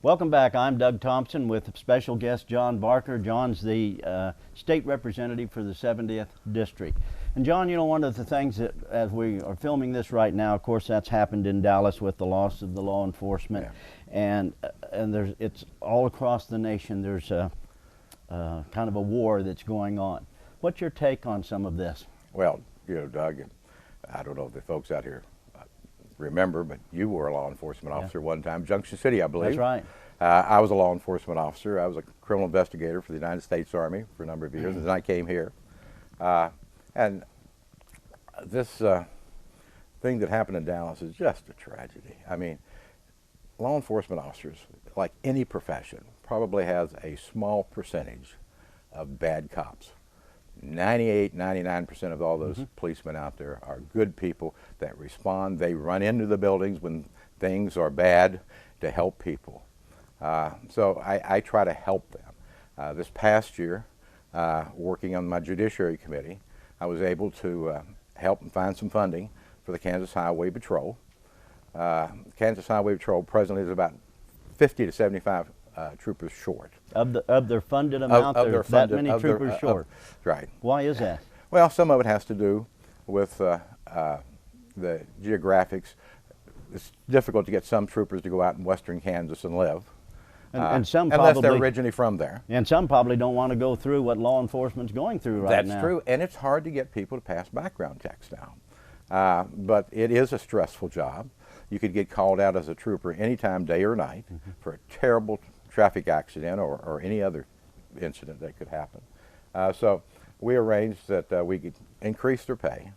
Welcome back. I'm Doug Thompson with special guest John Barker. John's the state representative for the 70th District. And John, you know, one of the things that, as we are filming this right now, of course, that's happened in Dallas with the loss of the law enforcement, and it's all across the nation. There's a kind of a war that's going on. What's your take on some of this? Well, you know, Doug, I don't know if the folks out here remember, but you were a law enforcement officer one time, Junction City, I believe. That's right. I was a law enforcement officer. I was a criminal investigator for the United States Army for a number of years, and then I came here. And this thing that happened in Dallas is just a tragedy. I mean, law enforcement officers, like any profession, probably has a small percentage of bad cops. 98, 99% of all those policemen out there are good people that respond. They run into the buildings when things are bad to help people. So I try to help them. This past year, working on my Judiciary Committee, I was able to help and find some funding for the Kansas Highway Patrol. Kansas Highway Patrol presently is about 50 to 75 troopers short. Of their funded amount, there's that many troopers short. Right. Why is that? Well, some of it has to do with the geographics. It's difficult to get some troopers to go out in western Kansas and live. And some unless probably, they're originally from there. And some probably don't want to go through what law enforcement's going through right now. That's true, and it's hard to get people to pass background checks now. But it is a stressful job. You could get called out as a trooper anytime, day or night, for a terrible traffic accident or any other incident that could happen. So we arranged that we could increase their pay.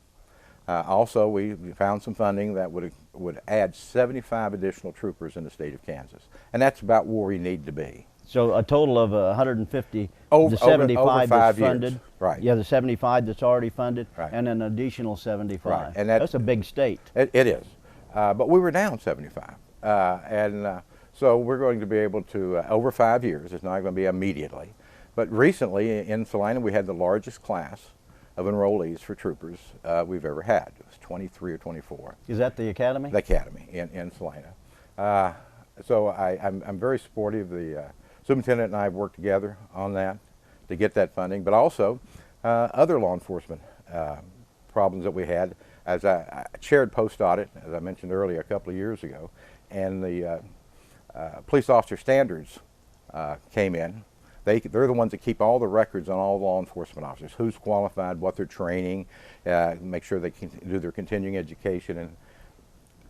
Also, we found some funding that would add 75 additional troopers in the state of Kansas, and that's about where we need to be. So a total of 150, over, the 75 over 5 that's years. funded. Right. Yeah, the 75 that's already funded, right, and an additional 75. Right. And that's a big state. It is. But we were down 75. So we're going to be able to, over 5 years, it's not going to be immediately, but recently in Salina we had the largest class of enrollees for troopers we've ever had. It was 23 or 24. Is that the academy? The academy in Salina. So I'm very supportive. The superintendent and I have worked together on that to get that funding, but also other law enforcement problems that we had. As I chaired post-audit, as I mentioned earlier, a couple of years ago, and the police officer standards came in. They're the ones that keep all the records on all law enforcement officers, who's qualified, what they're training, make sure they can do their continuing education.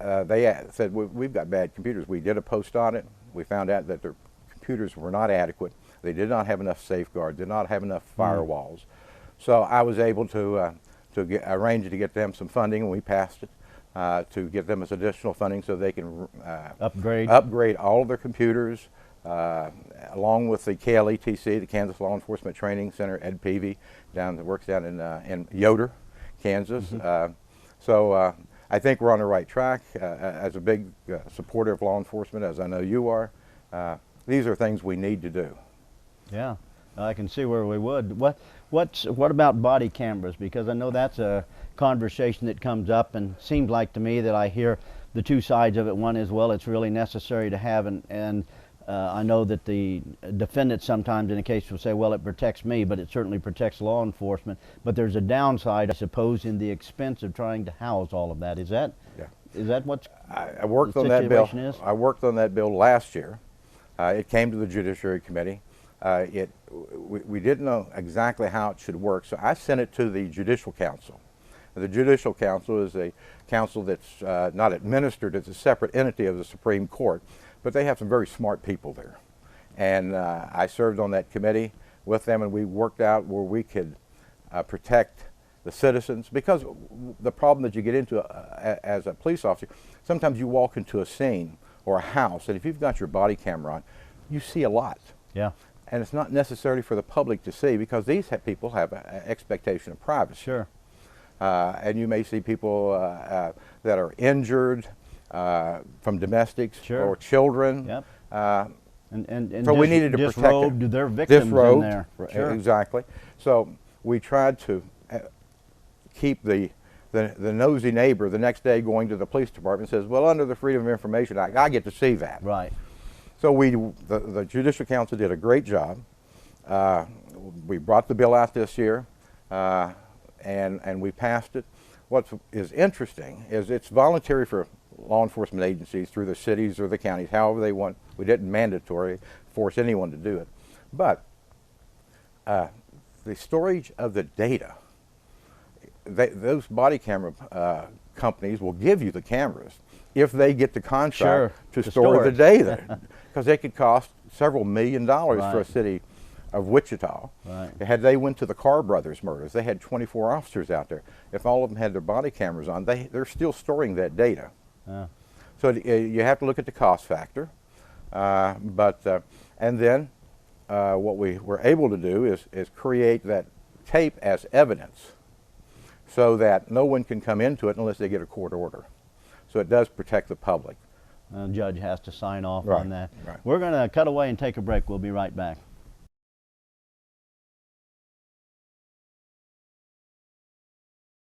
And they said, we've got bad computers. We did a post-audit. We found out that their computers were not adequate. They did not have enough safeguards, did not have enough firewalls. So I was able to arrange to get them some funding, and we passed it to get them as additional funding so they can upgrade all of their computers, along with the KLETC, the Kansas Law Enforcement Training Center, Ed Peavy, that works down in Yoder, Kansas. So I think we're on the right track. As a big supporter of law enforcement, as I know you are, these are things we need to do. Yeah, I can see where we would. What about body cameras? Because I know that's a conversation that comes up, and seems like to me that I hear the two sides of it. One is, well, it's really necessary to have, and I know that the defendant sometimes in a case will say, well, it protects me, but it certainly protects law enforcement. But there's a downside, I suppose, in the expense of trying to house all of that. Is that what I worked on that bill? I worked on that bill last year. It came to the Judiciary Committee. We didn't know exactly how it should work, so I sent it to the Judicial Council. The Judicial Council is a council that's not administered. It's a separate entity of the Supreme Court, but they have some very smart people there. And I served on that committee with them, and we worked out where we could protect the citizens, because the problem that you get into as a police officer, sometimes you walk into a scene or a house, and if you've got your body camera on, you see a lot. Yeah. And it's not necessarily for the public to see, because these people have an expectation of privacy. Sure. And you may see people that are injured from domestics or children. Yep. And so we needed to protect them. Their victims in there. Sure. Exactly. So we tried to keep the nosy neighbor the next day going to the police department says, well, under the Freedom of Information Act, I get to see that. Right. So the Judicial Council did a great job. We brought the bill out this year, and we passed it. What is interesting is it's voluntary for law enforcement agencies through the cities or the counties, however they want. We didn't mandatory force anyone to do it. But the storage of the data, those body camera companies will give you the cameras if they get the contract to store the data, because they could cost several $1 million for a city of Wichita. Had they went to the Carr brothers murders, they had 24 officers out there. If all of them had their body cameras on, they're still storing that data. So you have to look at the cost factor. And then what we were able to do is create that tape as evidence so that no one can come into it unless they get a court order. So it does protect the public. The judge has to sign off on that. We're going to cut away and take a break. We'll be right back.